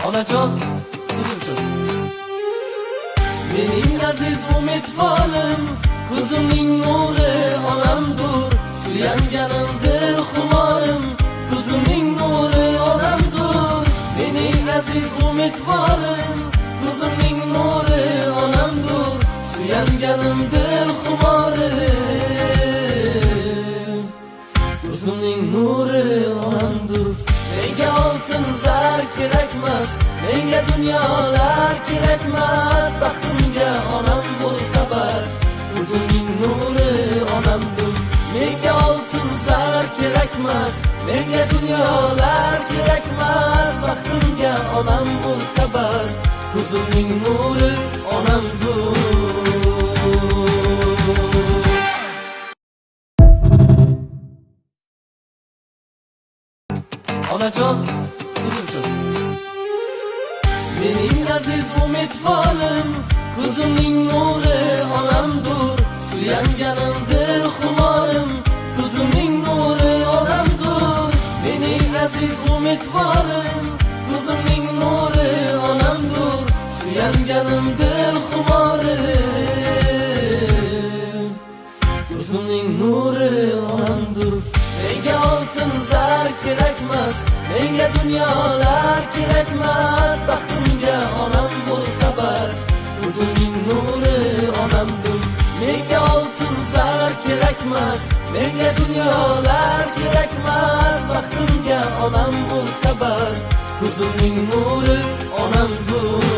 Onajon, siz uchun. Mening aziz umidvorim, ko'zimning nuri onamdur. Suyanganim dil xumorim, ko'zimning nuri onamdur. Mening aziz umidvorim, ko'zimning nuri onamdur. Suyanganim dil xumorim, ko'zimning nuri onamdur. Menga oltin zar kerakmas, menga dunyolar kerakmas. Baxtimga onam bo'lsa bas, ko'zimning nuri onamdur. Menga oltin zar kerakmas, menga dunyolar kerakmas. Baxtimga onam bo'lsa bas, ko'zimning nuri onamdur. Onajon, siz uchun. Mening aziz umidvorim, ko'zimning nuri onamdur. Suyanganim dil xumorim, ko'zimning nuri onamdur. Mening aziz umidvorim, ko'zimning nuri onamdur. Suyanganim dil xumorim, ko'zimning nuri onamdur. Menga oltin zar kerakmas, menga dunyolar kerakmas. Baxtimga onam bo'lsa bas, ko'zimning nuri onamdur. Menga oltin zar kerakmas, menga dunyolar kerakmas. Baxtimga onam bo'lsa bas, ko'zimning nuri onamdur.